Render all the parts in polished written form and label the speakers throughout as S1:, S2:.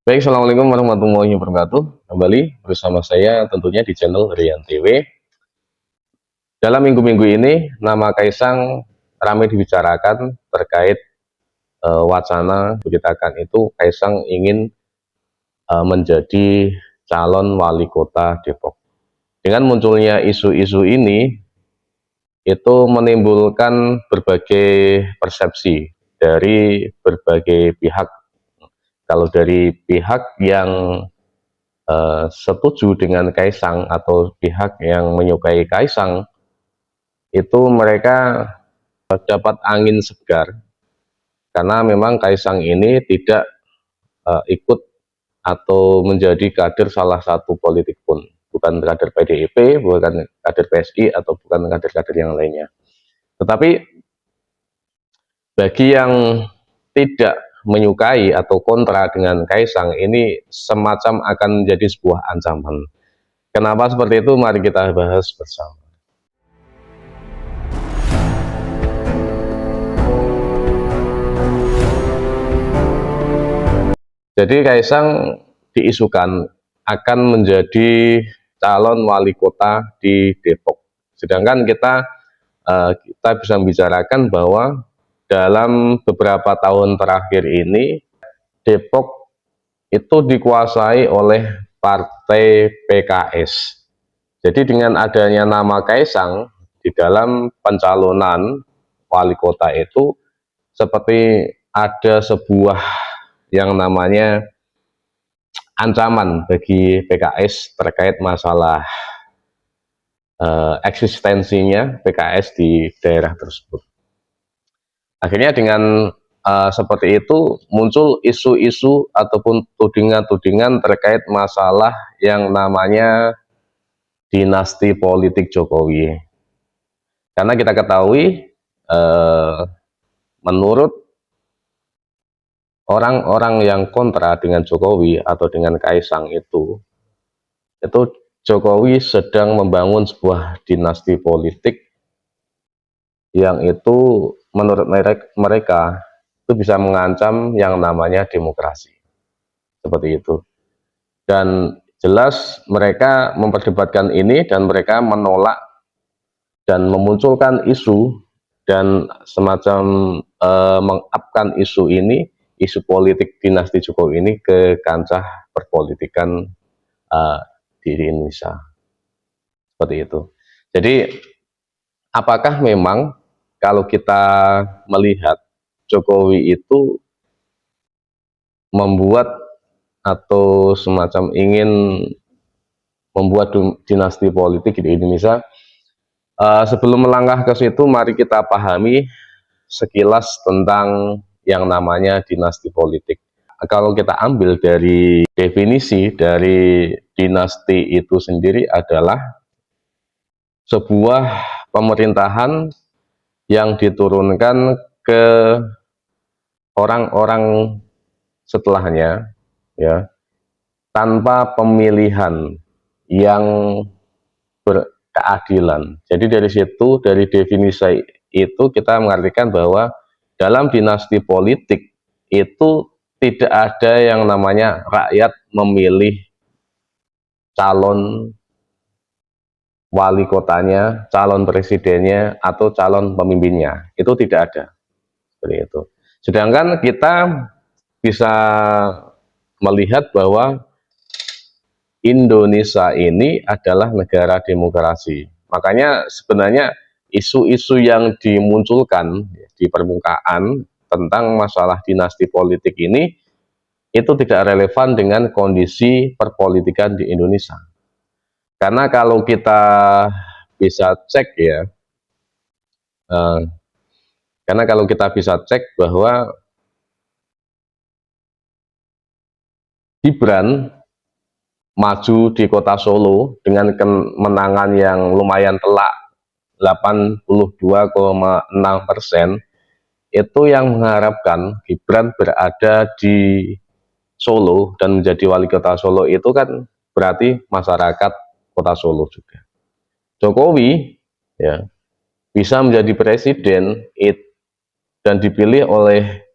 S1: Baik, Assalamualaikum warahmatullahi wabarakatuh. Kembali bersama saya tentunya di channel Rian TV. Dalam minggu-minggu ini, nama Kaisang ramai dibicarakan terkait wacana beritakan itu Kaisang ingin menjadi calon wali kota Depok. Dengan munculnya isu-isu ini, itu menimbulkan berbagai persepsi dari berbagai pihak. Kalau dari pihak yang setuju dengan Kaisang atau pihak yang menyukai Kaisang, itu mereka dapat angin segar karena memang Kaisang ini tidak ikut atau menjadi kader salah satu politik pun, bukan kader PDIP, bukan kader PSI, atau bukan kader-kader yang lainnya. Tetapi bagi yang tidak menyukai atau kontra dengan Kaisang ini semacam akan menjadi sebuah ancaman. Kenapa seperti itu? Mari kita bahas bersama. Jadi Kaisang diisukan akan menjadi calon wali kota di Depok. Sedangkan kita bisa membicarakan bahwa dalam beberapa tahun terakhir ini Depok itu dikuasai oleh partai PKS. Jadi dengan adanya nama Kaisang di dalam pencalonan wali kota itu seperti ada sebuah yang namanya ancaman bagi PKS terkait masalah eksistensinya PKS di daerah tersebut. Akhirnya dengan seperti itu muncul isu-isu ataupun tudingan-tudingan terkait masalah yang namanya dinasti politik Jokowi. Karena kita ketahui menurut orang-orang yang kontra dengan Jokowi atau dengan Kaisang itu Jokowi sedang membangun sebuah dinasti politik yang itu menurut mereka itu bisa mengancam yang namanya demokrasi. Seperti itu. Dan jelas mereka memperdebatkan ini dan mereka menolak dan memunculkan isu dan semacam mengapkan isu ini, isu politik dinasti Jokowi ini ke kancah perpolitikan di Indonesia. Seperti itu. Jadi apakah memang kalau kita melihat Jokowi itu membuat atau semacam ingin membuat dinasti politik di Indonesia, sebelum melangkah ke situ mari kita pahami sekilas tentang yang namanya dinasti politik. Kalau kita ambil dari definisi dari dinasti itu sendiri adalah sebuah pemerintahan yang diturunkan ke orang-orang setelahnya, ya, tanpa pemilihan yang berkeadilan. Jadi dari situ, dari definisi itu kita mengartikan bahwa dalam dinasti politik itu tidak ada yang namanya rakyat memilih calon wali kotanya, calon presidennya, atau calon pemimpinnya. Itu tidak ada. Seperti itu. Sedangkan kita bisa melihat bahwa Indonesia ini adalah negara demokrasi. Makanya sebenarnya isu-isu yang dimunculkan di permukaan tentang masalah dinasti politik ini itu tidak relevan dengan kondisi perpolitikan di Indonesia. Karena kalau kita bisa cek ya, eh, karena kalau kita bisa cek bahwa Gibran maju di kota Solo dengan kemenangan yang lumayan telak 82,6%, itu yang mengharapkan Gibran berada di Solo dan menjadi wali kota Solo itu kan berarti masyarakat kota Solo juga. Jokowi ya bisa menjadi presiden dan dipilih oleh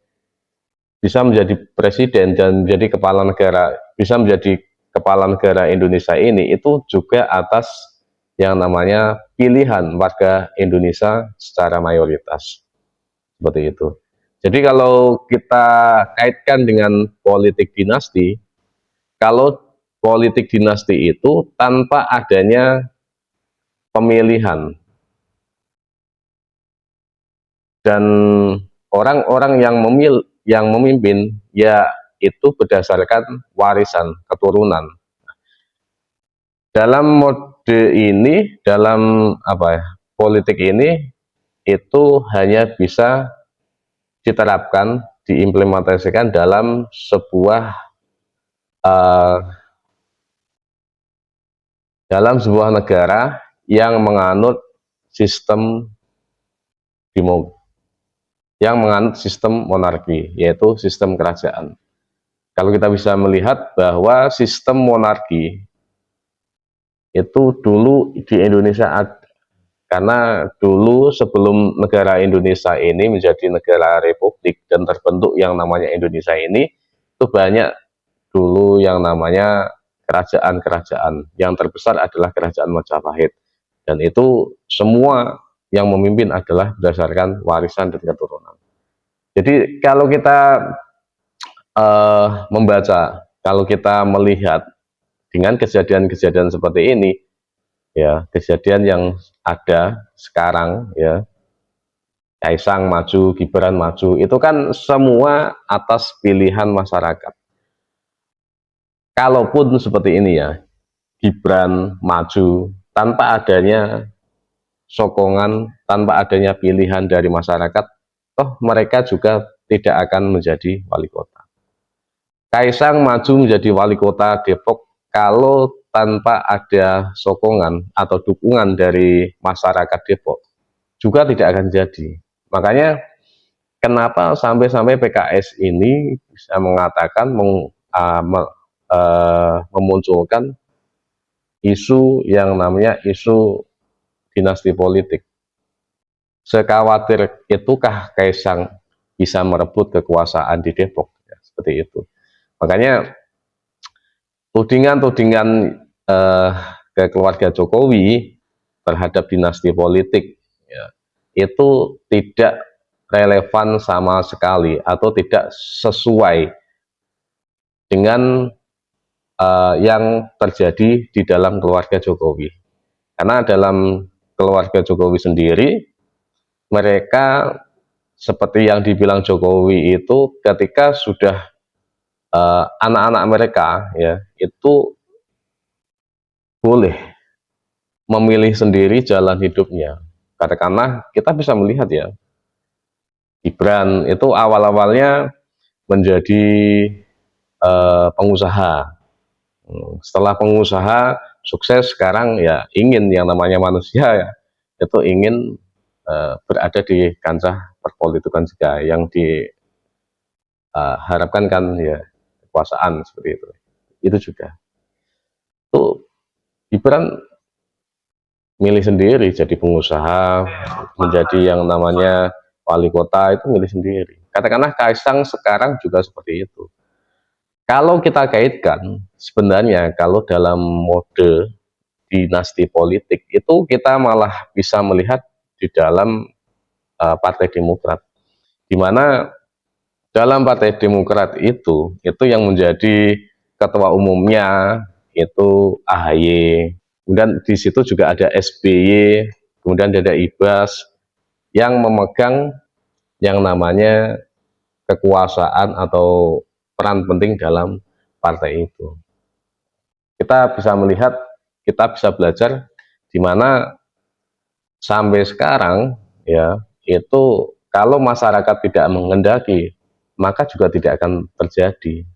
S1: bisa menjadi presiden dan menjadi kepala negara, bisa menjadi kepala negara Indonesia ini itu juga atas yang namanya pilihan warga Indonesia secara mayoritas. Seperti itu. Jadi kalau kita kaitkan dengan politik dinasti, kalau politik dinasti itu tanpa adanya pemilihan dan orang-orang yang memimpin ya itu berdasarkan warisan keturunan. Dalam mode ini, dalam politik ini itu hanya bisa diterapkan, diimplementasikan uh, dalam sebuah negara yang menganut sistem sistem monarki, yaitu sistem kerajaan. Kalau kita bisa melihat bahwa sistem monarki itu dulu di Indonesia karena dulu sebelum negara Indonesia ini menjadi negara republik dan terbentuk yang namanya Indonesia ini, itu banyak dulu yang namanya kerajaan-kerajaan. Yang terbesar adalah kerajaan Majapahit, dan itu semua yang memimpin adalah berdasarkan warisan dan keturunan. Jadi kalau kita membaca, kalau kita melihat dengan kejadian-kejadian seperti ini, ya kejadian yang ada sekarang, ya Kaisang maju, Gibran maju, itu kan semua atas pilihan masyarakat. Kalaupun seperti ini ya, Gibran maju tanpa adanya sokongan, tanpa adanya pilihan dari masyarakat, toh mereka juga tidak akan menjadi wali kota. Kaisang maju menjadi wali kota Depok kalau tanpa ada sokongan atau dukungan dari masyarakat Depok juga tidak akan jadi. Makanya kenapa sampai-sampai PKS ini bisa mengatakan memunculkan isu yang namanya isu dinasti politik. Sekhawatir itukah Kaisang bisa merebut kekuasaan di Depok? Ya, seperti itu. Makanya tudingan-tudingan ke keluarga Jokowi terhadap dinasti politik ya, itu tidak relevan sama sekali atau tidak sesuai dengan yang terjadi di dalam keluarga Jokowi. Karena dalam keluarga Jokowi sendiri, mereka seperti yang dibilang Jokowi itu ketika sudah anak-anak mereka ya itu boleh memilih sendiri jalan hidupnya. Karena kita bisa melihat ya, Gibran itu awal-awalnya menjadi pengusaha. Setelah pengusaha sukses, sekarang ya ingin yang namanya manusia ya itu ingin berada di kancah perpolitikan juga, yang diharapkan kan ya kekuasaan seperti itu juga. Itu Gibran milih sendiri jadi pengusaha, menjadi yang namanya wali kota itu milih sendiri. Katakanlah Kaisang sekarang juga seperti itu. Kalau kita kaitkan, sebenarnya kalau dalam mode dinasti politik itu kita malah bisa melihat di dalam Partai Demokrat, di mana dalam Partai Demokrat itu yang menjadi ketua umumnya itu AHY, kemudian di situ juga ada SBY, kemudian ada Ibas yang memegang yang namanya kekuasaan atau peran penting dalam partai itu. Kita bisa melihat, kita bisa belajar di mana sampai sekarang ya itu kalau masyarakat tidak mengendaki maka juga tidak akan terjadi,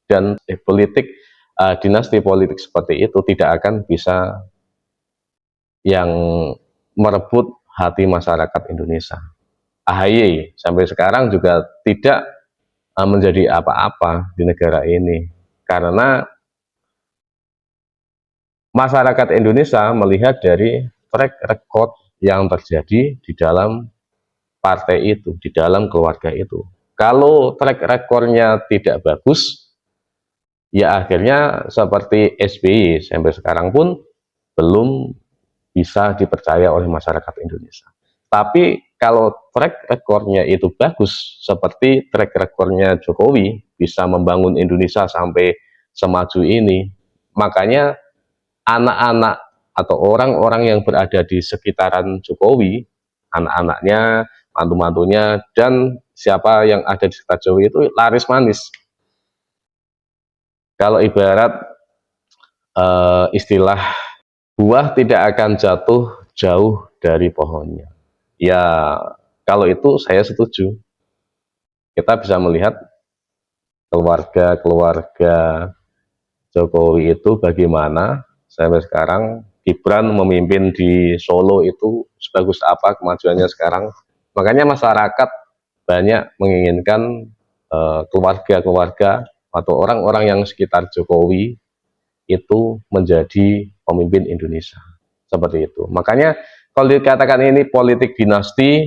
S1: dan dinasti politik seperti itu tidak akan bisa yang merebut hati masyarakat Indonesia. AHY sampai sekarang juga tidak menjadi apa-apa di negara ini karena masyarakat Indonesia melihat dari track record yang terjadi di dalam partai itu, di dalam keluarga itu. Kalau track recordnya tidak bagus, ya akhirnya seperti SBY sampai sekarang pun belum bisa dipercaya oleh masyarakat Indonesia. Tapi kalau track recordnya itu bagus, seperti track recordnya Jokowi, bisa membangun Indonesia sampai semaju ini, makanya anak-anak atau orang-orang yang berada di sekitaran Jokowi, anak-anaknya, mantu-mantunya, dan siapa yang ada di sekitar Jokowi itu laris manis. Kalau ibarat istilah buah tidak akan jatuh jauh dari pohonnya. Ya, kalau itu saya setuju. Kita bisa melihat keluarga-keluarga Jokowi itu bagaimana sampai sekarang Gibran memimpin di Solo itu sebagus apa kemajuannya sekarang. Makanya masyarakat banyak menginginkan keluarga-keluarga atau orang-orang yang sekitar Jokowi itu menjadi pemimpin Indonesia. Seperti itu. Makanya kalau dikatakan ini politik dinasti,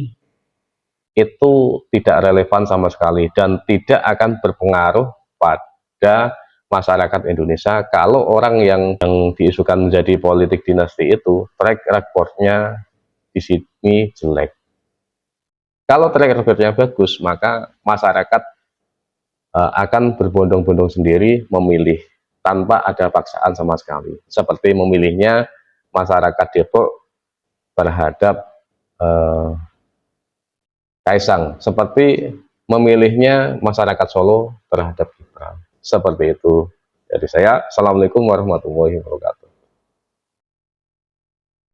S1: itu tidak relevan sama sekali dan tidak akan berpengaruh pada masyarakat Indonesia kalau orang yang diisukan menjadi politik dinasti itu track recordnya di sini jelek. Kalau track recordnya bagus, maka masyarakat akan berbondong-bondong sendiri memilih tanpa ada paksaan sama sekali. Seperti memilihnya masyarakat Depok terhadap Kaisang, seperti memilihnya masyarakat Solo terhadap Gibran. Seperti itu. Dari saya, Assalamualaikum warahmatullahi wabarakatuh.